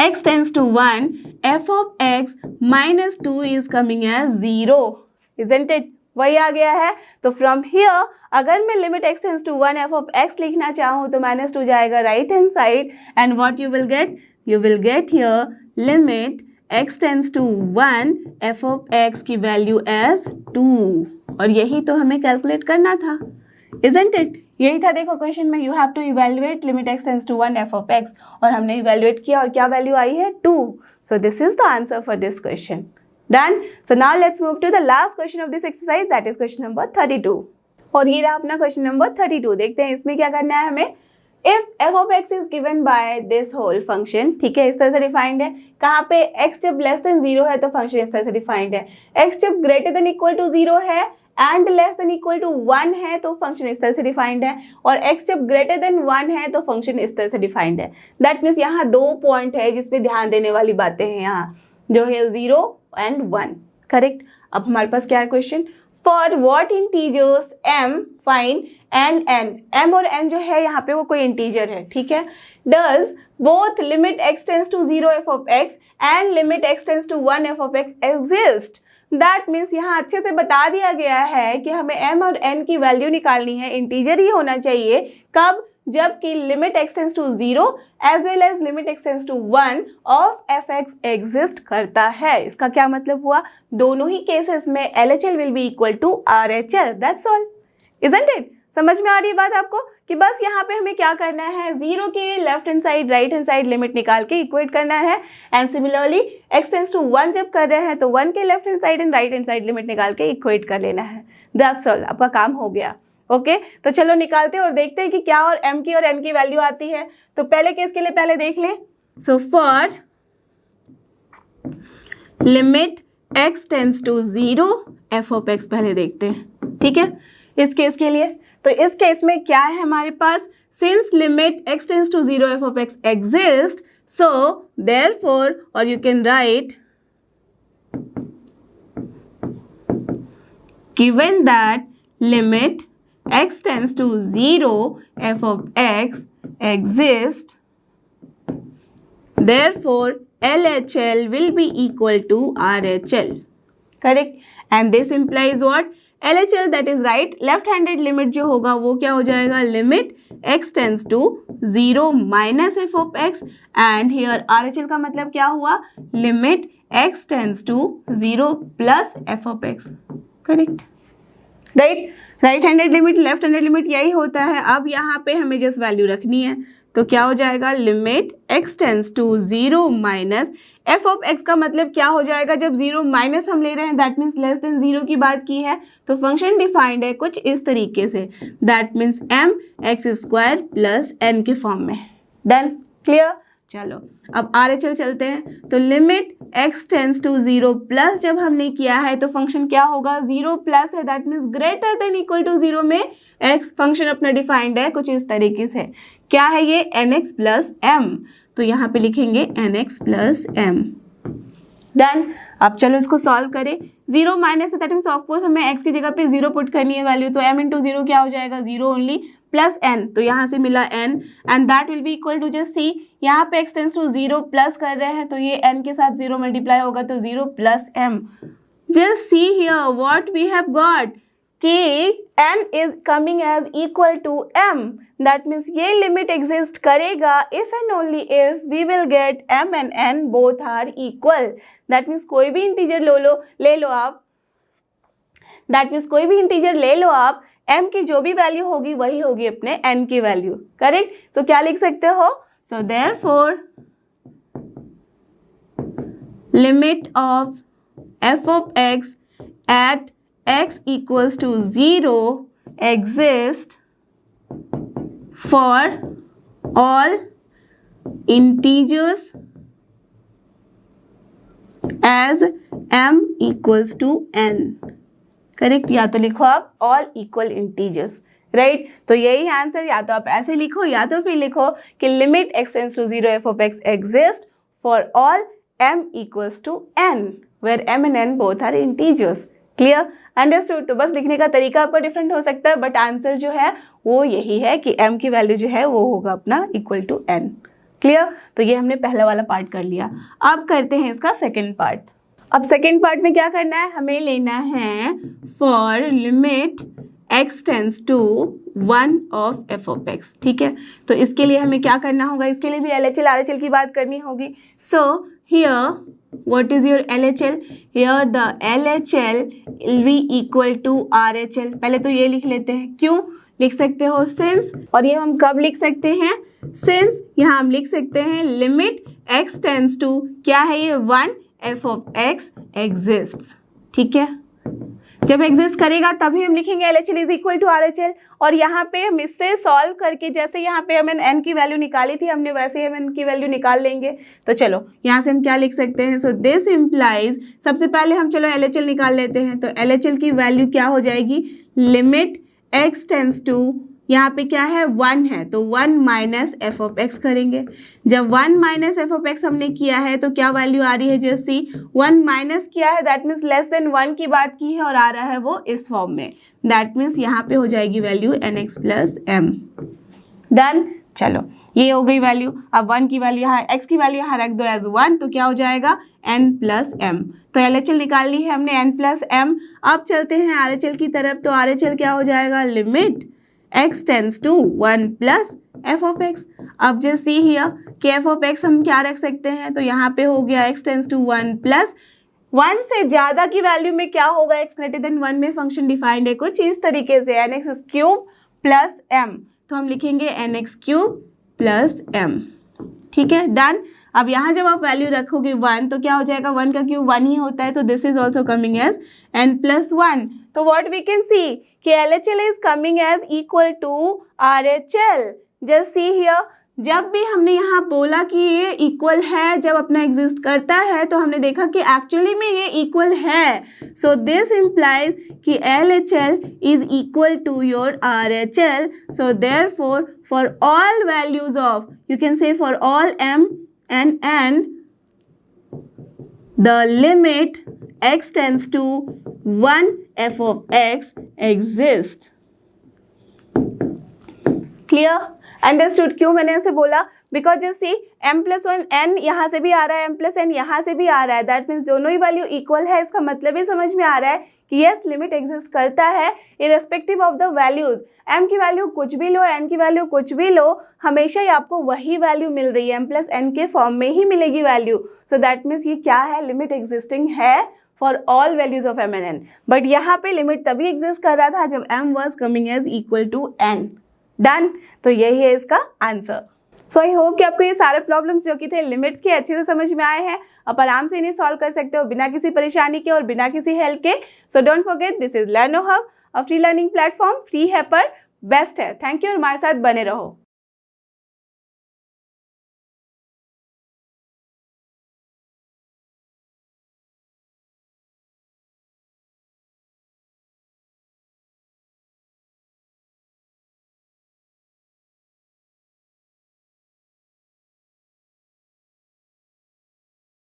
x tends to 1 f of x minus 2 is coming as 0, isn't it? वही आ गया है। तो फ्रॉम हियर अगर मैं limit x tends to 1 f of x लिखना चाहूँ तो माइनस 2 जाएगा right hand side, and what you will get, you will get here limit x tends to 1 f of x की वैल्यू एज 2, और यही तो हमें कैलकुलेट करना था, इजंट इट? यही था देखो क्वेश्चन में, you have to evaluate limit x tends to 1 f of x, और हमने इवेल्युएट किया और क्या वैल्यू आई है 2। So this is the answer for this question. Done. So now let's move to the last question of this exercise, that is question number 32। और ये रहा अपना क्वेश्चन नंबर 32। देखते हैं इसमें क्या करना है हमें। If f of x is given by this whole function, ठीक है, इस तरह से डिफाइंड है। कहाँ पे x जब लेस देन 0 है तो फंक्शन इस तरह से डिफाइंड है, x जब ग्रेटर देन इक्वल टू 0 है and less than equal to 1 है तो फंक्शन इस तरह से डिफाइंड है, और x जब ग्रेटर देन 1 है तो फंक्शन इस तरह से डिफाइंड है। दैट मीन्स यहाँ 2 पॉइंट है जिसपे ध्यान देने वाली बातें हैं यहाँ, जो है 0 एंड 1, करेक्ट? अब हमारे पास क्या है question, for what integers m find and n, m और n जो है यहाँ पे वो कोई इंटीजर है, ठीक है। Does both limit x tends to 0 f of x and limit x tends to 1 f of x exist. That means यहाँ अच्छे से बता दिया गया है कि हमें m और n की वैल्यू निकालनी है, इंटीजर ही होना चाहिए। कब, जबकि limit x tends to 0 as well as limit x tends to 1 of fx exist करता है। इसका क्या मतलब हुआ, दोनों ही केसेस में LHL will be equal to RHL, that's all, isn't it? समझ में आ रही है बात आपको कि बस यहाँ पे हमें क्या करना है, 0 के left hand side right hand side limit निकाल के इक्वेट करना है। And similarly x tends to 1 जब कर रहे हैं तो 1 के left hand side and right hand side limit निकाल के इक्वेट कर लेना है। दैट्स ऑल, आपका काम हो गया। ओके तो चलो निकालते हैं और देखते हैं कि क्या और m की और n की वैल्यू आती है। तो पहले केस के लिए पहले देख लें। So for limit x tends to 0 f of x पहले देखते हैं, ठीक है, इस केस के लिए। तो इस केस में क्या है हमारे पास, since limit x tends to 0 f of x exist, so therefore, और you can write given that limit x tends to 0 f of x exist, therefore LHL will be equal to RHL, correct? And this implies what? LHL, that is right, left handed limit जो होगा वो क्या हो जाएगा, limit x tends to 0 minus f of x, and here RHL का मतलब क्या हुआ, limit x tends to 0 plus f of x, correct? Right handed limit left handed limit यही होता है। अब यहाँ पे हमें जस्ट वैल्यू रखनी है, तो क्या हो जाएगा, limit x tends to 0 minus f of x का मतलब क्या हो जाएगा, जब 0 माइनस हम ले रहे हैं दैट मीन्स लेस देन 0 की बात की है, तो फंक्शन डिफाइंड है कुछ इस तरीके से, that means m x square plus n के फॉर्म में। Done, clear? चलो अब RHL चलते हैं। तो limit x tends to 0 plus जब हमने किया है तो फंक्शन क्या होगा, 0 प्लस है that means greater than equal to 0 में x फंक्शन अपना डिफाइंड है कुछ इस तरीके से। क्या है ये, nx प्लस m, तो यहाँ पे लिखेंगे nx प्लस m। डन, अब चलो इसको सॉल्व करें। 0 माइनस है दैट मीन्स ऑफकोर्स हमें x की जगह पे 0 पुट करनी है वैल्यू, तो m इंटू 0 क्या हो जाएगा, 0 ओनली, प्लस n, तो यहाँ से मिला n and that will be equal to just see, यहाँ पे x टेंड्स टू 0 प्लस कर रहे हैं तो ये n के साथ 0 मल्टीप्लाई होगा तो 0 plus m। Just see here what we have got कि n is coming as equal to m, that means ये लिमिट एग्जिस्ट करेगा if and only if we will get m and n both are equal. That means कोई भी इंटीजर ले लो आप, दैट मीन्स कोई भी इंटीजर ले लो आप, m की जो भी वैल्यू होगी वही होगी अपने n की वैल्यू, करेक्ट? तो क्या लिख सकते हो, so therefore limit of f of x at x equals to 0 exist for all integers as m equals to n, correct? या तो लिखो आप ऑल इक्वल इंटीजर्स, राइट? तो यही आंसर, या तो आप ऐसे लिखो या तो फिर लिखो कि limit x tends to 0 f of x exist for all m equals to n where m and n both are integers। Clear, understood? तो बस लिखने का तरीका आपका डिफरेंट हो सकता है बट आंसर जो है वो यही है कि m की वैल्यू जो है वो होगा अपना इक्वल टू n। क्लियर? तो ये हमने पहला वाला पार्ट कर लिया। अब करते हैं इसका सेकंड पार्ट। अब सेकंड पार्ट में क्या करना है, हमें लेना है for limit x tends to 1 of f of x, ठीक है? तो इसके लिए हमें क्या करना होगा, इसके लिए भी LHL RHL की बात करनी होगी। So here what is your LHL? Here the LHL will be equal to RHL। पहले तो ये लिख लेते हैं, क्यों लिख सकते हो, since, और ये हम कब लिख सकते हैं, since यहाँ हम लिख सकते हैं लिमिट x टेंड्स टू, क्या है ये, 1 f of x exists, ठीक है? जब एग्जिस्ट करेगा तभी हम लिखेंगे LHL is equal to RHL, और यहाँ पे हम इससे सॉल्व करके जैसे यहाँ पे हमने n की वैल्यू निकाली थी हमने वैसे ही हम n की वैल्यू निकाल लेंगे। तो चलो यहाँ से हम क्या लिख सकते हैं, सो दिस इम्प्लाइज, सबसे पहले हम चलो LHL निकाल लेते हैं। तो LHL की वैल्यू क्या हो जाएगी, लिमिट x टेंड्स टू, यहाँ पे क्या है, 1 है तो 1 माइनस f ऑफ x करेंगे। जब 1 माइनस f ऑफ x हमने किया है तो क्या वैल्यू आ रही है, जैसी 1 माइनस किया है दैट मीन्स लेस देन 1 की बात की है और आ रहा है वो इस फॉर्म में, दैट मीन्स यहाँ पे हो जाएगी value nx plus m। Done, चलो ये हो गई वैल्यू। अब 1 की वैल्यू यहाँ, x की वैल्यू यहाँ रख दो एज 1, तो क्या हो जाएगा n प्लस m। तो LHL निकाल ली है हमने n प्लस m। अब चलते हैं RHL की तरफ। तो RHL क्या हो जाएगा, limit x tends to 1 plus f of x। अब जस्ट सी हियर कि f ऑफ x हम क्या रख सकते हैं, तो यहाँ पे हो गया x टेंड्स टू 1 प्लस 1 से ज़्यादा की वैल्यू में क्या होगा, x ग्रेटर देन 1 में फंक्शन डिफाइंड है कुछ इस तरीके से, nx क्यूब प्लस m, तो हम लिखेंगे nx³ प्लस m। ठीक है, डन। अब यहाँ जब आप वैल्यू रखोगे 1 तो क्या हो जाएगा, 1 का क्यूब 1 ही होता है, तो this is also coming as n+1। तो व्हाट वी कैन सी कि LHL is coming as equal to RHL। Just see here, जब भी हमने यहाँ बोला कि ये इक्वल है, जब अपना एग्जिस्ट करता है, तो हमने देखा कि एक्चुअली में ये इक्वल है। सो दिस इम्प्लाइज कि LHL is equal to your RHL। So therefore for all values of, you can say for all m and n, the limit x tends to 1 f of x exists। Clear, understood. क्यों मैंने ऐसे बोला, because just see m+1 n यहाँ से भी आ रहा है, m+n यहाँ से भी आ रहा है, दैट मीन्स दोनों ही वैल्यू इक्वल है। इसका मतलब ही समझ में आ रहा है कि यस लिमिट एग्जिस्ट करता है irrespective of the values. m की वैल्यू कुछ भी लो, n की वैल्यू कुछ भी लो, हमेशा ही आपको वही वैल्यू मिल रही है, m+n के फॉर्म में ही मिलेगी वैल्यू। सो दैट मीन्स ये क्या है, लिमिट एग्जिस्टिंग है for all values of m and n। But यहाँ पे लिमिट तभी एग्जिस्ट कर रहा था जब m was coming as equal to n। Done, तो यही है इसका आंसर। सो आई होप कि आपको ये सारे प्रॉब्लम्स जो कि थे लिमिट्स के अच्छे से समझ में आए हैं। आप आराम से इन्हें सॉल्व कर सकते हो बिना किसी परेशानी के और बिना किसी हेल्प के। So don't forget, this is लर्नो hub, a free learning platform, free है पर बेस्ट है। थैंक यू और हमारे साथ बने रहो।